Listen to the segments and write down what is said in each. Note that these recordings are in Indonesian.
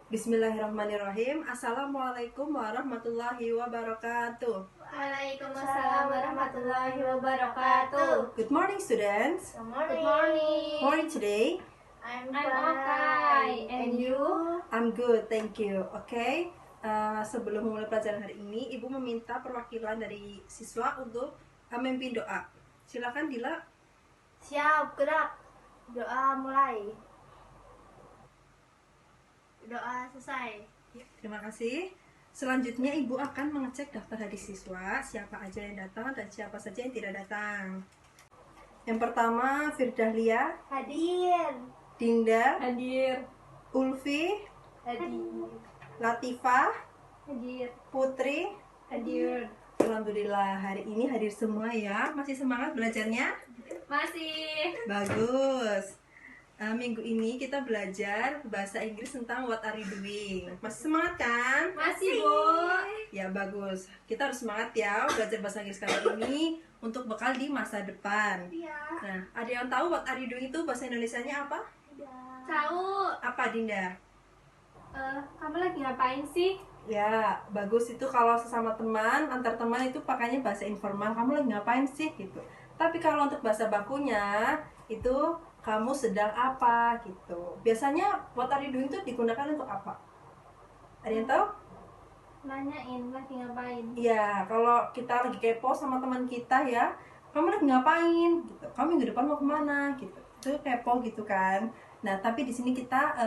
Bismillahirrahmanirrahim. Assalamualaikum warahmatullahi wabarakatuh. Waalaikumsalam warahmatullahi wabarakatuh. Good morning, students. Good morning. How are you today? I'm okay. And you? I'm good, thank you. Okay. Sebelum memulai pelajaran hari ini, Ibu meminta perwakilan dari siswa untuk memimpin doa. Silakan Dila. Siap, gerak. Doa mulai. Doa selesai. Terima kasih. Selanjutnya Ibu akan mengecek daftar hadis siswa, siapa aja yang datang dan siapa saja yang tidak datang. Yang pertama, Firdahlia, Hadir. Dinda, Hadir. Ulfi, Hadir. Latifah, Hadir. Putri. Hadir. Alhamdulillah, hari ini hadir semua ya. Masih semangat belajarnya? Masih. Bagus. Minggu ini kita belajar bahasa Inggris tentang what are you doing. Masih semangat kan? Masih, Bu. Ya bagus. Kita harus semangat ya belajar bahasa Inggris kali ini untuk bekal di masa depan. Iya. Nah, ada yang tahu what are you doing itu bahasa Indonesianya apa? Tahu. Apa Dinda? Kamu lagi ngapain sih? Ya, bagus itu kalau sesama teman, antar teman itu pakainya bahasa informal. Kamu lagi ngapain sih gitu. Tapi kalau untuk bahasa bakunya itu kamu sedang apa gitu. Biasanya what are you doing itu digunakan untuk apa? Ada yang tahu? Nanyain lagi ngapain? Iya, kalau kita lagi kepo sama teman kita ya, kamu lagi ngapain gitu. Kamu minggu depan mau kemana gitu. Itu kepo gitu kan. Nah, tapi di sini kita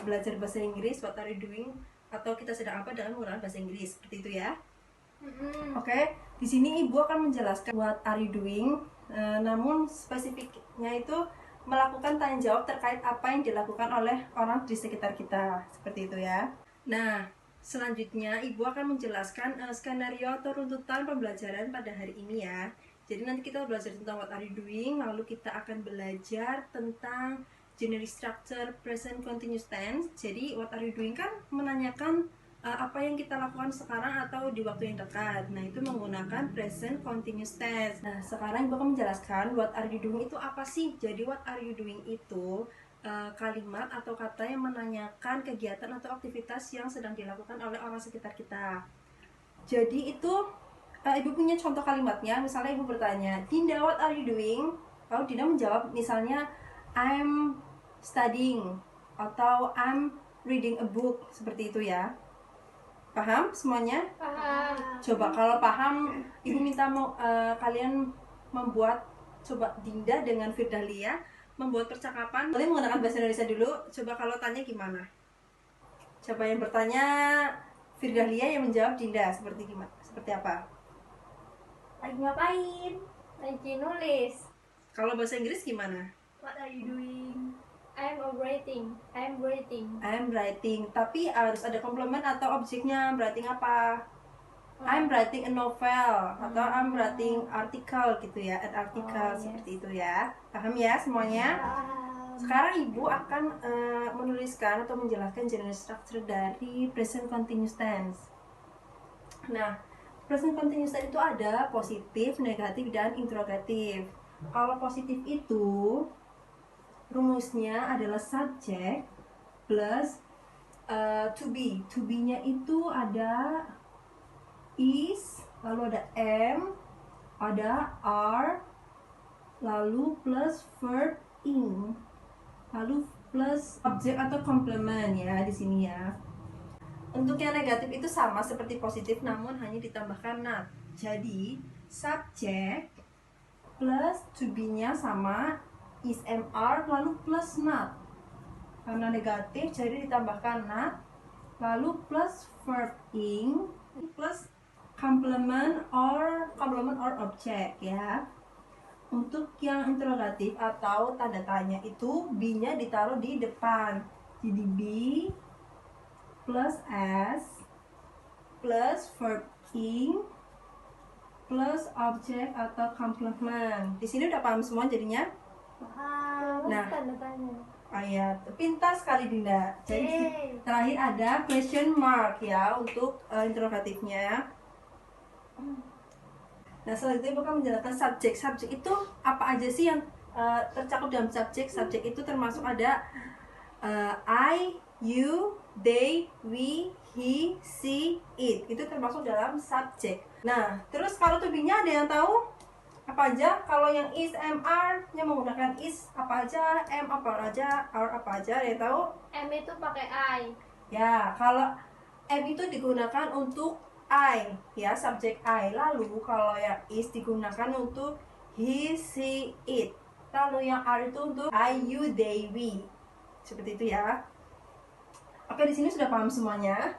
belajar bahasa Inggris what are you doing atau kita sedang apa dengan menggunakan bahasa Inggris seperti itu ya. Oke, di sini Ibu akan menjelaskan what are you doing, namun spesifiknya itu melakukan tanya jawab terkait apa yang dilakukan oleh orang di sekitar kita, seperti itu ya. Nah, selanjutnya Ibu akan menjelaskan skenario atau runtutan pembelajaran pada hari ini ya. Jadi nanti kita belajar tentang what are you doing, lalu kita akan belajar tentang generic structure present continuous tense. Jadi what are you doing kan menanyakan apa yang kita lakukan sekarang atau di waktu yang dekat. Nah, itu menggunakan present continuous tense. Nah, sekarang Ibu akan menjelaskan what are you doing itu apa sih. Jadi what are you doing itu kalimat atau kata yang menanyakan kegiatan atau aktivitas yang sedang dilakukan oleh orang sekitar kita. Jadi itu Ibu punya contoh kalimatnya. Misalnya Ibu bertanya, Dinda, what are you doing? Lalu Dinda menjawab misalnya, I'm studying atau I'm reading a book, seperti itu ya. Paham semuanya? Paham. Coba kalau paham, Ibu minta kalian membuat, coba Dinda dengan Firdahlia membuat percakapan. Boleh menggunakan bahasa Indonesia dulu. Coba kalau tanya gimana? Coba yang bertanya Firdahlia, yang menjawab Dinda seperti gimana? Seperti apa? Lagi ngapain? Lagi nulis. Kalau bahasa Inggris gimana? What are you doing? I'm writing. I'm writing. I'm writing, tapi harus ada komplement atau objeknya. Writing apa? I'm writing a novel atau I'm writing article gitu ya, an article seperti itu ya. Paham ya semuanya? Sekarang Ibu akan menuliskan atau menjelaskan general structure dari present continuous tense. Nah, present continuous tense itu ada positif, negatif, dan interrogatif. Kalau positif itu rumusnya adalah subject plus to be. To be-nya itu ada is, lalu ada am, ada are, lalu plus verb ing, lalu plus objek atau complement ya di sini ya. Untuk yang negatif itu sama seperti positif namun hanya ditambahkan not. Jadi subject plus to be-nya sama is, am, are, lalu plus not. Karena negatif jadi ditambahkan not, lalu plus verb ing, plus complement or object ya. Untuk yang interrogatif atau tanda tanya itu be-nya ditaruh di depan. Jadi be plus s plus verb ing plus object atau complement. Di sini udah paham semua jadinya? Paham. Nah, Tanda tanya. ayat pintar sekali Dinda. Jadi terakhir ada question mark ya untuk interrogatifnya. Nah, selanjutnya Ibu akan menjelaskan subjek. Subjek itu apa aja sih yang tercakup dalam subjek? Subjek itu termasuk ada I, you, they, we, he, she, it. Itu termasuk dalam subjek. Nah, terus kalau to be-nya ada yang tahu? Apa aja? Kalau yang is, am, are-nya menggunakan is apa aja, am apa aja, are apa aja? Ada yang tahu? M itu pakai I. Ya, kalau am itu digunakan untuk I, ya, subjek I. Lalu kalau yang is digunakan untuk he, she, it. Lalu yang are itu untuk I, you, they, we. Seperti itu ya. Oke, di sini sudah paham semuanya?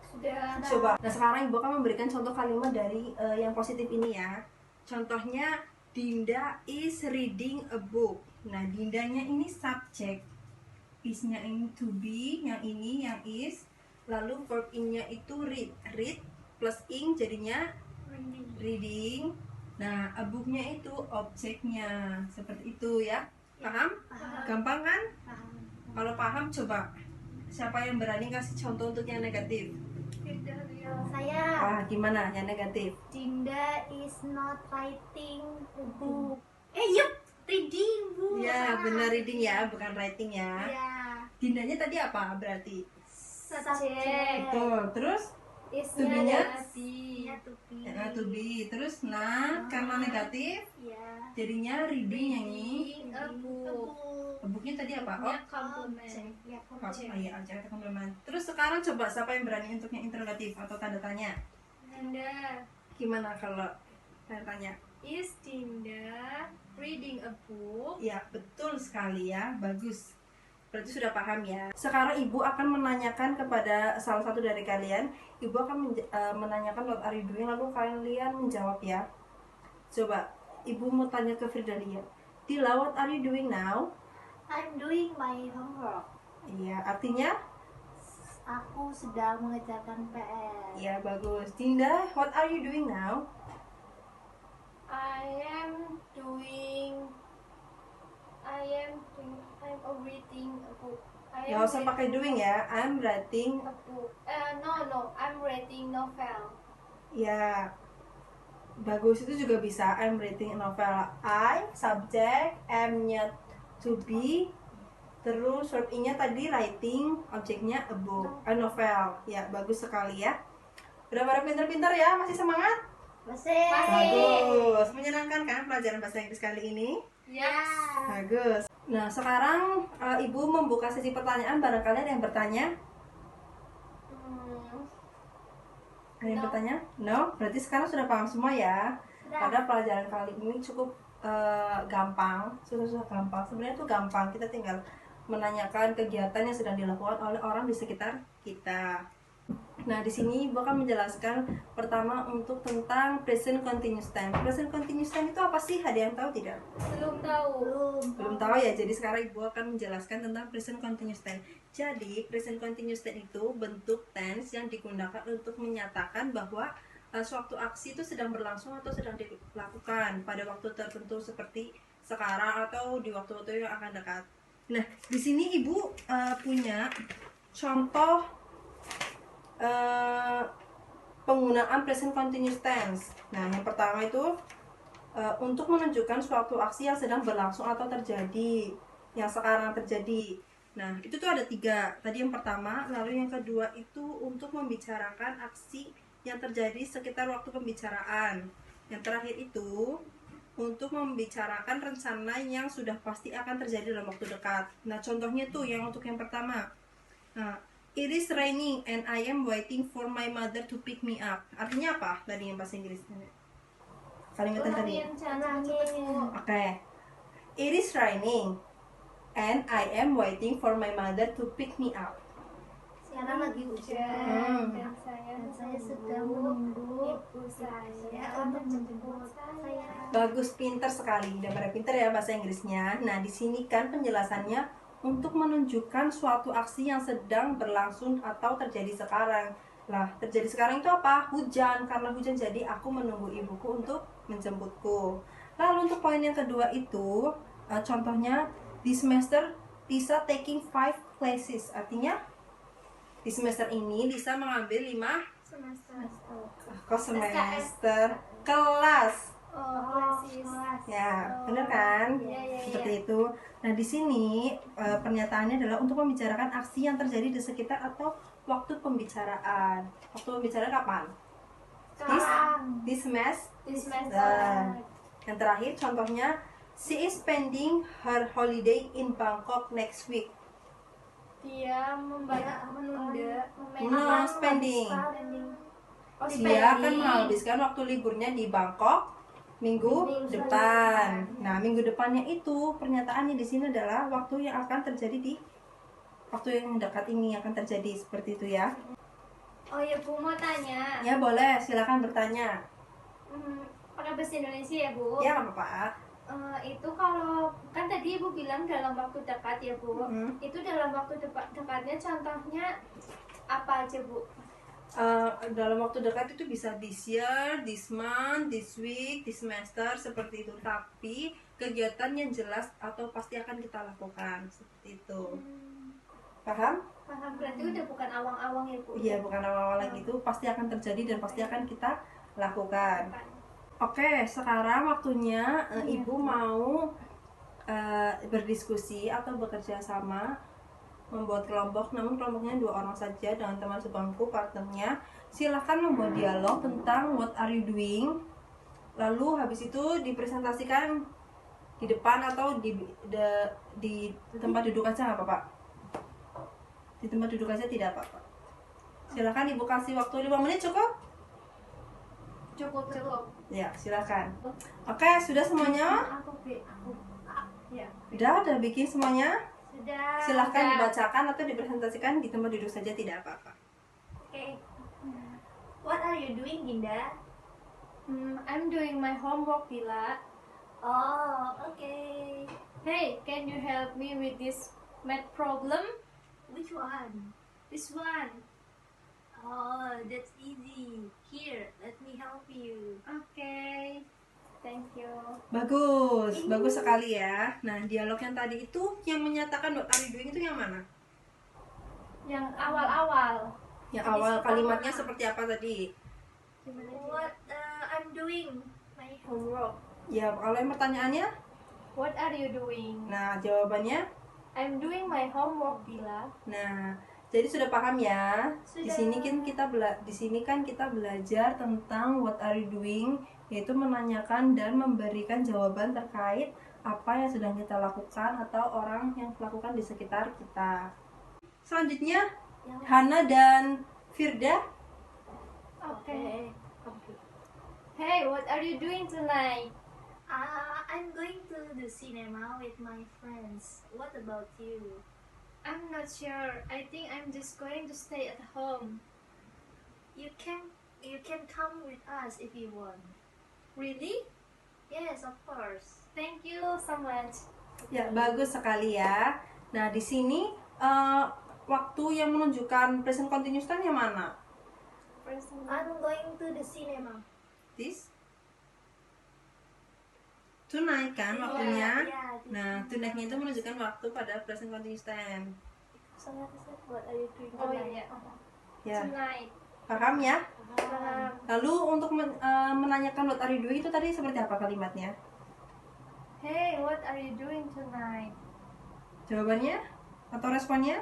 Sudah. Coba. Nah, sekarang Ibu akan memberikan contoh kalimat dari yang positif ini ya. Contohnya, Dinda is reading a book. Nah, Dindanya ini subjek. Is-nya ini to be, yang ini yang is. Lalu verb in-nya itu read. Read plus ing jadinya reading. Nah, a book-nya itu objeknya. Seperti itu ya. Paham? Gampang kan? Kalau paham, coba. Siapa yang berani kasih contoh untuk yang negatif? Saya. Ah, gimana yang negatif? Dinda is not writing a book. Yup, reading book. Ya, benar reading ya, bukan writing ya. Ya. Dindanya tadi apa berarti? Subjek. Betul. Terus Is-nya To-be-nya? ada be. Ya, to be. to be. Terus nah, karena negatif Ya. jadinya reading yang ini. Reading a book. Booknya tadi apa? Ya, Oh, komplement. Ya, oh iya, objek komplement. Terus sekarang coba siapa yang berani untuk yang interrogatif atau tanda tanya? Dinda. Gimana kalau tanda tanya? Is Dinda reading a book? Ya, betul sekali ya. Bagus. Berarti sudah paham ya. Sekarang Ibu akan menanyakan kepada salah satu dari kalian. Ibu akan menanyakan what are you doing, lalu kalian menjawab ya. Coba, Ibu mau tanya ke Firdalia. Dila, what are you doing now? I'm doing my homework. Iya, artinya? Aku sedang mengerjakan PR. Iya, bagus. Dinda, what are you doing now? I'm reading a book. Nggak usah pakai doing ya. I'm writing. a book. No, I'm reading novel. Ya, bagus, itu juga bisa. I'm reading a novel. I, subject, am-nya to be, terus verb in-nya tadi writing, objeknya a book, a novel. Ya, bagus sekali ya. Udah pada pintar-pintar ya? Masih semangat? Masih. Bagus. Menyenangkan kan pelajaran bahasa Inggris kali ini? Ya. Bagus. Nah, sekarang Ibu membuka sesi pertanyaan. Barangkali ada yang bertanya? Ada yang No. bertanya? No? Berarti sekarang sudah paham semua ya? Pada pelajaran kali ini cukup gampang, susah gampang. Sebenarnya itu gampang, kita tinggal menanyakan kegiatan yang sedang dilakukan oleh orang di sekitar kita. Nah, di sini Ibu akan menjelaskan pertama untuk tentang present continuous tense. Present continuous tense itu apa sih? Ada yang tahu tidak? Belum tahu. Belum tahu ya. Jadi sekarang Ibu akan menjelaskan tentang present continuous tense. Jadi, present continuous tense itu bentuk tense yang digunakan untuk menyatakan bahwa suatu aksi itu sedang berlangsung atau sedang dilakukan pada waktu tertentu seperti sekarang atau di waktu-waktu yang akan dekat. Nah, di sini Ibu punya contoh penggunaan present continuous tense. Nah, yang pertama itu untuk menunjukkan suatu aksi yang sedang berlangsung atau terjadi, yang sekarang terjadi. Nah, itu tuh ada 3. Tadi yang pertama, lalu yang kedua itu untuk membicarakan aksi yang terjadi sekitar waktu pembicaraan. Yang terakhir itu untuk membicarakan rencana yang sudah pasti akan terjadi dalam waktu dekat. Nah, contohnya tuh yang untuk yang pertama. Nah, it is raining and I am waiting for my mother to pick me up. Artinya apa tadi yang bahasa Inggrisnya? Kalimatnya tadi. Oke. It is raining and I am waiting for my mother to pick me up. Sekarang lagi hujan. Dan saya sedang menunggu ibu saya untuk menjemput saya. Bagus, pintar sekali. Udah pada pintar ya bahasa Inggrisnya. Nah, di sini kan penjelasannya untuk menunjukkan suatu aksi yang sedang berlangsung atau terjadi sekarang. Lah, terjadi sekarang itu apa? Hujan. Karena hujan jadi aku menunggu ibuku untuk menjemputku. Lalu untuk poin yang kedua itu contohnya di semester Lisa taking 5 classes. Artinya di semester ini Lisa mengambil 5 semester. semester kelas. classes. kelas. Ya, benar kan? Iya, iya, Seperti iya. itu. Nah, di sini pernyataannya adalah untuk membicarakan aksi yang terjadi di sekitar atau waktu pembicaraan. Waktu pembicaraan kapan? Sekarang. This semester. This semester. Nah, yang terakhir contohnya, she is spending her holiday in Bangkok next week. Dia menunda. No, spending. Oh, Dia akan spending. menghabiskan waktu liburnya di Bangkok minggu depan. Nah, minggu depannya itu pernyataannya di sini adalah waktu yang akan terjadi di waktu yang dekat ini akan terjadi seperti itu ya. Oh ya Bu, mau tanya. Ya boleh, silakan bertanya. Pakai bahasa Indonesia ya Bu? Ya nggak apa-apa. Itu kalau kan tadi Ibu bilang dalam waktu dekat ya Bu. Itu dalam waktu dekatnya contohnya apa aja Bu? Dalam waktu dekat itu bisa this year, this month, this week, this semester seperti itu. Tapi kegiatan yang jelas atau pasti akan kita lakukan seperti itu. Paham? Paham, berarti udah bukan awang-awang ya Bu? Iya, bukan awal-awal lagi itu pasti akan terjadi dan pasti akan kita lakukan. Oke, sekarang waktunya Ibu mau berdiskusi atau bekerja sama membuat kelompok, namun kelompoknya 2 orang saja dengan teman sebangku partnernya. Silahkan membuat dialog tentang what are you doing, lalu habis itu dipresentasikan di depan atau di tempat duduk aja nggak apa-apa. Di tempat duduk aja tidak apa-apa. Silahkan Ibu kasih waktu 5 menit cukup? Cukup. Ya, silakan. Oke, sudah semuanya? Aku. Ya. Udah bikin semuanya? Sudah. Silahkan dibacakan atau dipresentasikan di tempat duduk saja, tidak apa-apa. Okay. What are you doing, Ginda? I'm doing my homework, Bila. Oh, okay. Hey, can you help me with this math problem? Which one? This one. Oh, that's easy. Here, let me help you. Okay. Thank you. Bagus sekali ya. Nah, dialog yang tadi itu yang menyatakan what are you doing itu yang mana? Yang awal-awal. Yang awal kalimatnya seperti apa tadi? What I'm doing my homework. Ya, kalau yang pertanyaannya? What are you doing? Nah, jawabannya? I'm doing my homework, Bila. Nah, jadi sudah paham ya? Di Sudah. sini kan kita belajar tentang what are you doing, yaitu menanyakan dan memberikan jawaban terkait apa yang sedang kita lakukan atau orang yang lakukan di sekitar kita. Selanjutnya, Hana dan Firda. Okay. Hey, what are you doing tonight? I'm going to the cinema with my friends. What about you? I'm not sure. I think I'm just going to stay at home. You can come with us if you want. Really? Yes, of course. Thank you so much. Ya, bagus sekali ya. Nah, di sini waktu yang menunjukkan present continuous tense yang mana? I'm going to the cinema. This? Tonight kan waktunya. Yeah, Nah, tonight-nya itu menunjukkan waktu pada present continuous tense. What are you doing Oh tonight? iya. Ya, Tonight. paham ya? Paham. Lalu untuk menanyakan what are you doing itu tadi seperti apa kalimatnya? Hey, what are you doing tonight? Jawabannya atau responnya?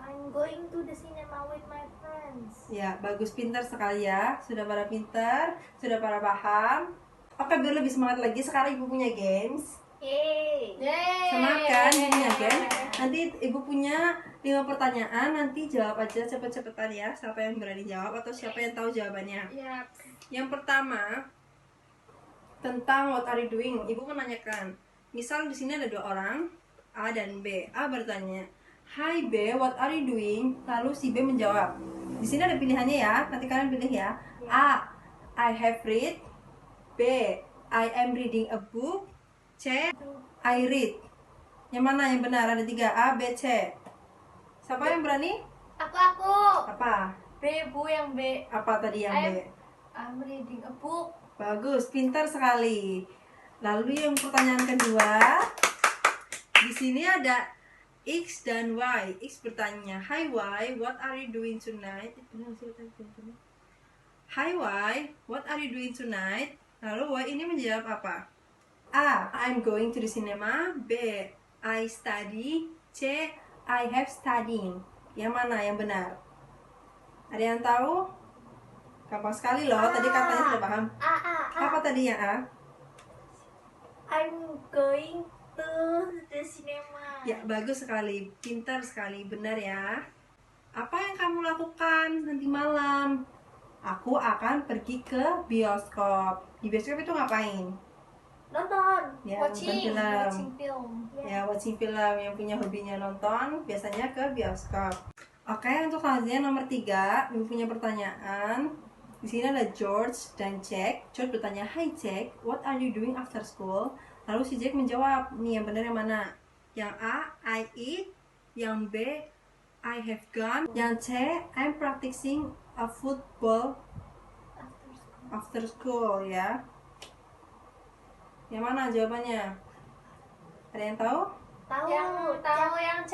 I'm going to the cinema with my friends. Ya, bagus, pintar sekali ya. Sudah pada pintar, sudah pada paham. Oke, biar lebih semangat lagi, sekarang Ibu punya games. Yay! Yay! Semangat kan Ibu punya games? Nanti Ibu punya 5 pertanyaan, nanti jawab aja cepet-cepetan ya. Siapa yang berani jawab atau siapa yang tahu jawabannya. Yap. Yang pertama, tentang what are you doing. Ibu menanyakan, misal di sini ada 2 orang, A dan B. A bertanya, "Hi B, what are you doing?" Lalu si B menjawab. Di sini ada pilihannya ya, nanti kalian pilih ya. A, I have read. B, I am reading a book. C, I read. Yang mana yang benar? Ada 3, A, B, C. Siapa yang berani? Aku. Apa? B, Bu, yang B. Apa tadi yang B? I'm reading a book. Bagus, pintar sekali. Lalu yang pertanyaan kedua, di sini ada X dan Y. X bertanya, "Hi Y, what are you doing tonight?" Benar sih tadi. "Hi Y, what are you doing tonight?" Lalu Y ini menjawab apa? A. I'm going to the cinema. B. I study. C. I have studying. Yang mana yang benar? Ada yang tahu? Gampang sekali loh. Tadi katanya sudah paham. Apa tadi yang A? I'm going to the cinema. Ya, bagus sekali. Pintar sekali. Benar ya. Apa yang kamu lakukan nanti malam? Aku akan pergi ke bioskop. Di bioskop itu ngapain? Nonton. Ya, nonton film. watching film. Ya, watching film. Yang punya hobinya nonton biasanya ke bioskop. Oke, untuk selanjutnya nomor 3, Ibu punya pertanyaan. Di sini ada George dan Jack. George bertanya, "Hi Jack, what are you doing after school?" Lalu si Jack menjawab, nih yang benar yang mana? Yang A, I eat. Yang B, I have gone. Yang C, I'm practicing a football after school ya. Yang mana jawabannya? Ada yang tahu? Yang C.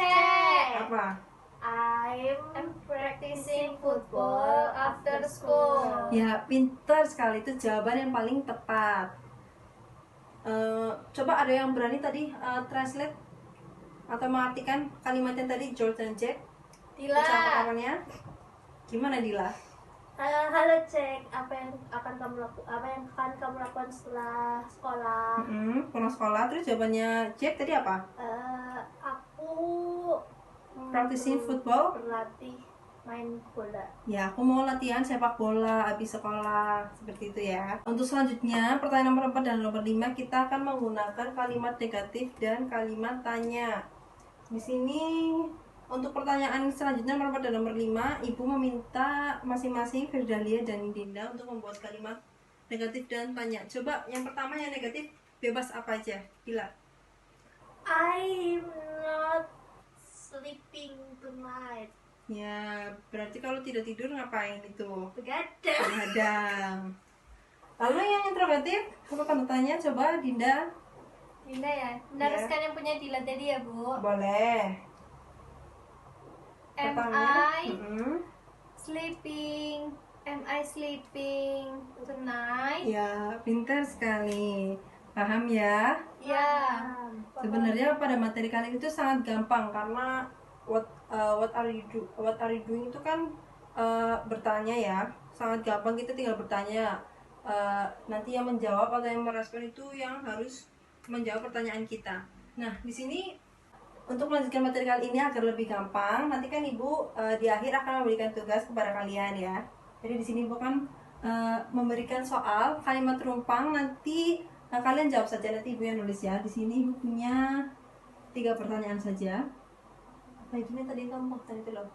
Apa? I'm practicing football after school. Ya, pintar sekali. Itu jawaban yang paling tepat. Coba ada yang berani tadi translate atau mengartikan kalimat yang tadi George dan Jack? Dila. Ucapannya gimana, Dila? Halo Cek, apa yang akan kamu lakukan setelah sekolah? Pulang sekolah. Terus jawabannya Jack tadi apa? Aku Practicing football. berlatih main bola. Ya, aku mau latihan sepak bola habis sekolah. Seperti itu ya. Untuk selanjutnya, pertanyaan nomor 4 dan nomor 5 kita akan menggunakan kalimat negatif dan kalimat tanya. Di sini untuk pertanyaan selanjutnya nomor 4 dan nomor 5, Ibu meminta masing-masing Firdalia dan Dinda untuk membuat kalimat negatif dan tanya. Coba yang pertama yang negatif, bebas apa aja? Gila. I'm not sleeping tonight. Ya, berarti kalau tidak tidur ngapain itu? Begadang. Begadang. Lalu yang interrogatif, apa tanda tanya? Coba Dinda. Dinda ya. Meneruskan yang punya Dila tadi ya, Bu. Boleh. Am Pertama. I sleeping? Am I sleeping tonight? Ya, pintar sekali. Paham ya? Ya. Sebenarnya pada materi kali itu sangat gampang karena what are you doing itu kan bertanya ya. Sangat gampang, kita tinggal bertanya. Nanti yang menjawab atau yang merespon itu yang harus menjawab pertanyaan kita. Nah, di sini untuk melanjutkan materi kali ini agar lebih gampang, nanti kan Ibu di akhir akan memberikan tugas kepada kalian ya. Jadi di sini Ibu kan memberikan soal kalimat terumpang, nanti kalian jawab saja, nanti Ibu yang nulis ya. Di sini Ibu punya 3 pertanyaan saja. Apa itu nih tadi kamu tadi itu loh?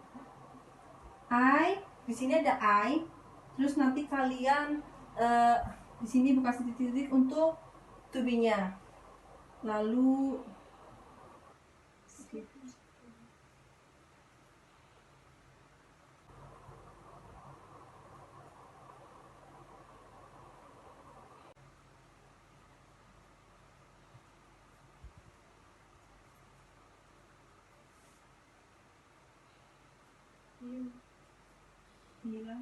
Di sini ada I. Terus nanti kalian di sini Ibu kasih titik-titik untuk to be-nya. Lalu gila.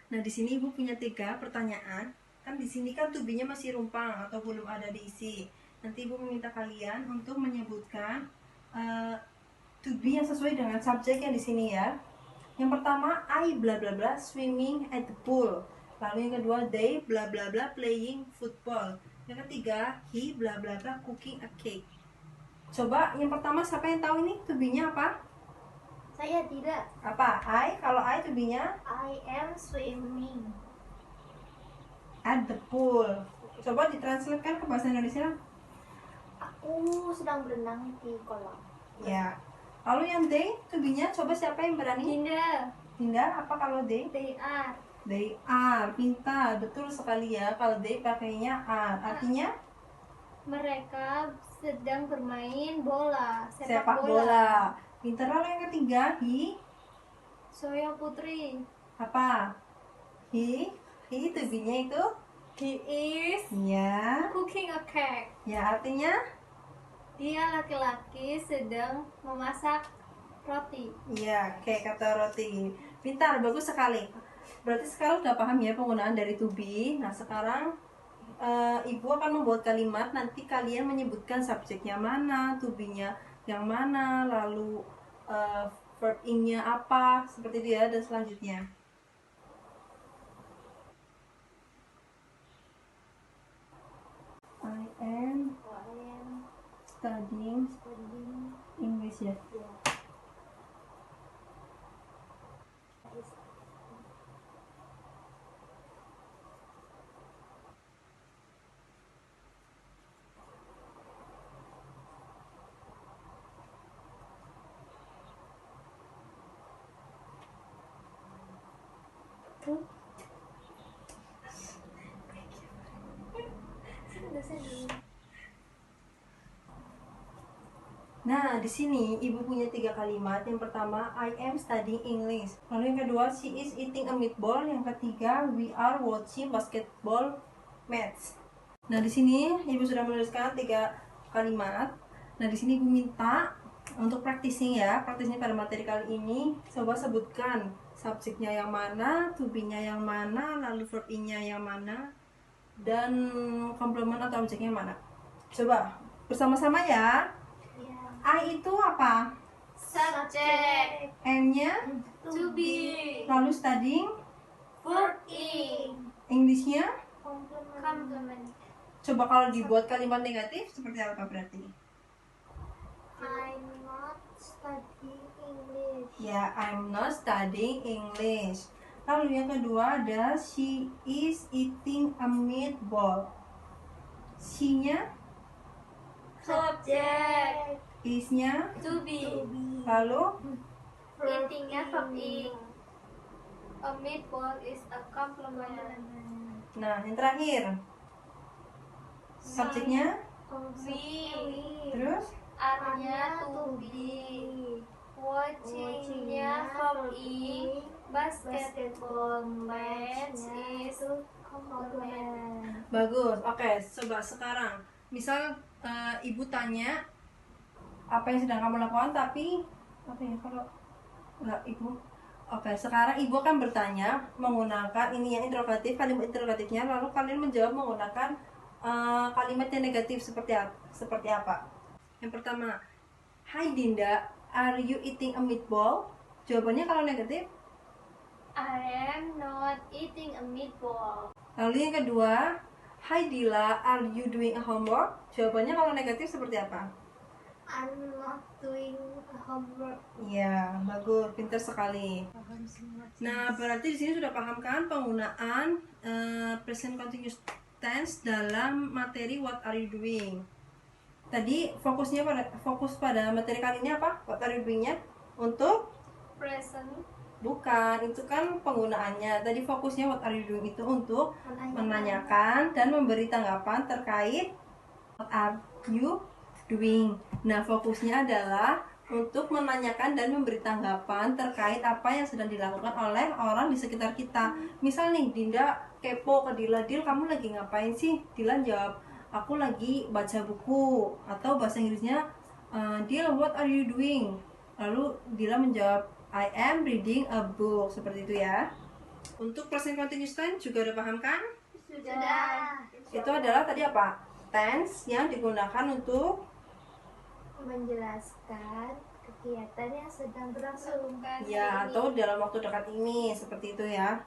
Nah, di sini Ibu punya 3 pertanyaan. Kan di sini kan to be-nya masih rumpang atau belum ada diisi. Nanti Ibu meminta kalian untuk menyebutkan to be yang sesuai dengan subjek yang di sini ya. Yang pertama, I bla bla bla swimming at the pool. Lalu yang kedua, they bla bla bla playing football. Yang ketiga, he bla bla bla cooking a cake. Coba yang pertama siapa yang tahu ini to be-nya apa? Saya tidak. Apa? Kalau I to be-nya I am swimming at the pool. Coba ditranslatekan ke bahasa Indonesia. Aku sedang berenang di kolam. Ya. Lalu yang they to be-nya coba siapa yang berani? Dinda. Dinda, apa kalau they? They are. They are. Pintar, betul sekali ya. Kalau they pakainya are. Artinya Mereka sedang bermain bola. sepak bola. Pintar. Lalu yang ketiga, he Soya Putri. apa? He to be-nya itu He is ya. cooking a cake. Ya, artinya Dia laki-laki sedang memasak Roti. Iya, kayak kata roti. Pintar, bagus sekali. Berarti sekarang udah paham ya penggunaan dari to be. Nah, sekarang ibu akan membuat kalimat, nanti kalian menyebutkan subjeknya mana, to be-nya yang mana, lalu verb ing-nya apa, seperti itu ya, dan selanjutnya. I am studying English ya. Nah, di sini ibu punya 3 kalimat. Yang pertama, I am studying English. Lalu yang kedua, she is eating a meatball. Yang ketiga, we are watching basketball match. Nah, di sini ibu sudah menuliskan 3 kalimat. Nah, di sini ibu minta untuk practicing ya, practicing pada materi kali ini. Coba sebutkan subjeknya yang mana, to be-nya yang mana, lalu verb ing-nya yang mana, dan komplement atau objeknya yang mana. Coba bersama-sama ya. I itu apa? Subject. M-nya? To be. Lalu studying? Verb ing. English-nya? Complement. Coba kalau dibuat kalimat negatif seperti apa berarti? I'm not studying English. Ya, I'm not studying English. Lalu yang kedua ada she is eating a meatball. She-nya? Subject. Is-nya? To be. Lalu? Eating-nya verb ing. A meatball is a complement. Nah, yang terakhir. Subjeknya? We. Terus? Are-nya to be. Watching-nya verb ing. Basketball match is complement. Bagus. Oke, coba sekarang. Misal ibu tanya apa yang sedang kamu lakukan, tapi apa ya kalau enggak ibu. Oke, sekarang ibu akan bertanya menggunakan ini yang interrogatif, kalimat interrogatifnya, lalu kalian menjawab menggunakan kalimat yang negatif seperti apa. Yang pertama, Hai Dinda, are you eating a meatball? Jawabannya kalau negatif. I am not eating a meatball. Lalu yang kedua, Hai Dila, are you doing a homework? Jawabannya kalau negatif seperti apa? I'm not doing homework. Iya, bagus, pintar sekali. Nah, berarti di sini sudah paham kan penggunaan present continuous tense dalam materi what are you doing. Tadi fokus pada materi kali ini apa? What are you doing-nya? Untuk Present. bukan, itu kan penggunaannya. Tadi fokusnya what are you doing itu untuk menanyakan dan memberi tanggapan terkait what are you doing. Nah, fokusnya adalah untuk menanyakan dan memberi tanggapan terkait apa yang sedang dilakukan oleh orang di sekitar kita. Misal nih, Dinda kepo ke Dila, Dil kamu lagi ngapain sih? Dila jawab, aku lagi baca buku. Atau bahasa Inggrisnya, Dil what are you doing? Lalu Dila menjawab, I am reading a book. Seperti itu ya. Untuk present continuous tense juga udah paham kan? Sudah. Itu adalah tadi apa? Tense yang digunakan untuk menjelaskan kegiatan yang sedang berlangsung. ya, atau dalam waktu dekat ini, seperti itu ya.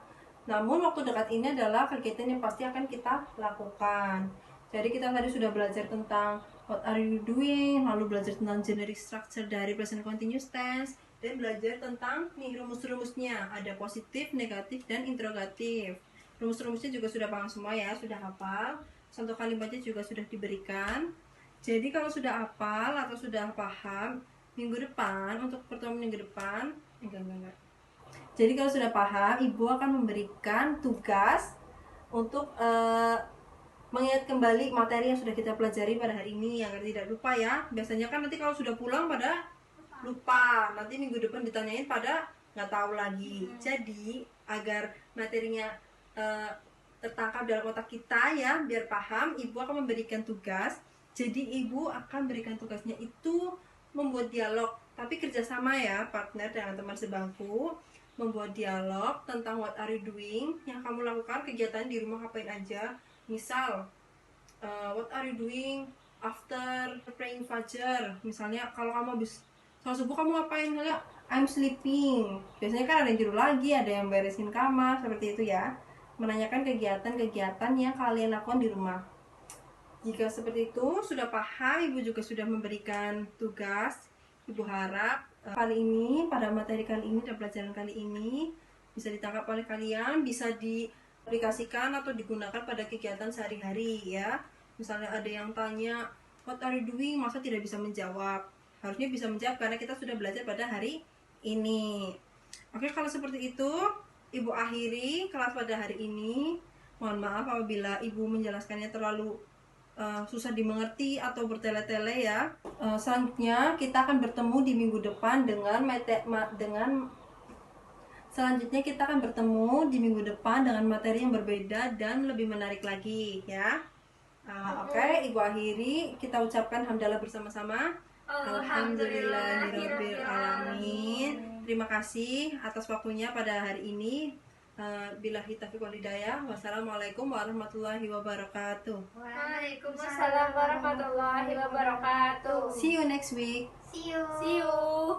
Namun waktu dekat ini adalah kegiatan yang pasti akan kita lakukan. Jadi kita tadi sudah belajar tentang what are you doing, lalu belajar tentang generic structure dari present continuous tense, dan belajar tentang nih rumus-rumusnya. Ada positif, negatif, dan interrogatif. Rumus-rumusnya juga sudah paham semua ya, sudah hafal. Contoh kalimatnya juga sudah diberikan. Jadi kalau sudah hafal atau sudah paham, minggu depan, untuk pertemuan minggu depan, enggak. Jadi kalau sudah paham, ibu akan memberikan tugas untuk mengingat kembali materi yang sudah kita pelajari pada hari ini agar tidak lupa ya. Biasanya kan nanti kalau sudah pulang pada lupa, nanti minggu depan ditanyain pada nggak tahu lagi. Jadi agar materinya tertangkap dalam otak kita ya, biar paham, ibu akan memberikan tugas. Jadi ibu akan berikan tugasnya itu membuat dialog tapi kerjasama ya, partner dengan teman sebangku, membuat dialog tentang what are you doing, yang kamu lakukan kegiatan di rumah ngapain aja. Misal, what are you doing after praying fajar. Misalnya kalau kamu habis sholat subuh kamu ngapain? Misalnya I'm sleeping. Biasanya kan ada yang tidur lagi, ada yang beresin kamar, seperti itu ya. Menanyakan kegiatan-kegiatan yang kalian lakukan di rumah. Jika seperti itu sudah paham, Ibu juga sudah memberikan tugas. Ibu harap kali ini, pada materi kali ini dan pelajaran kali ini bisa ditangkap oleh kalian, bisa diaplikasikan atau digunakan pada kegiatan sehari-hari ya. Misalnya ada yang tanya, what are you doing? Masa tidak bisa menjawab? Harusnya bisa menjawab karena kita sudah belajar pada hari ini. Oke, kalau seperti itu, Ibu akhiri kelas pada hari ini. Mohon maaf apabila Ibu menjelaskannya terlalu susah dimengerti atau bertele-tele ya. Selanjutnya kita akan bertemu di minggu depan selanjutnya kita akan bertemu di minggu depan dengan materi yang berbeda dan lebih menarik lagi ya. Oke, Ibu akhiri, kita ucapkan hamdalah bersama-sama. Alhamdulillahirabbil alamin. Terima kasih atas waktunya pada hari ini. Billahi taufiq wal hidayah. Wassalamualaikum warahmatullahi wabarakatuh. Waalaikumsalam warahmatullahi wabarakatuh. See you next week. See you. See you.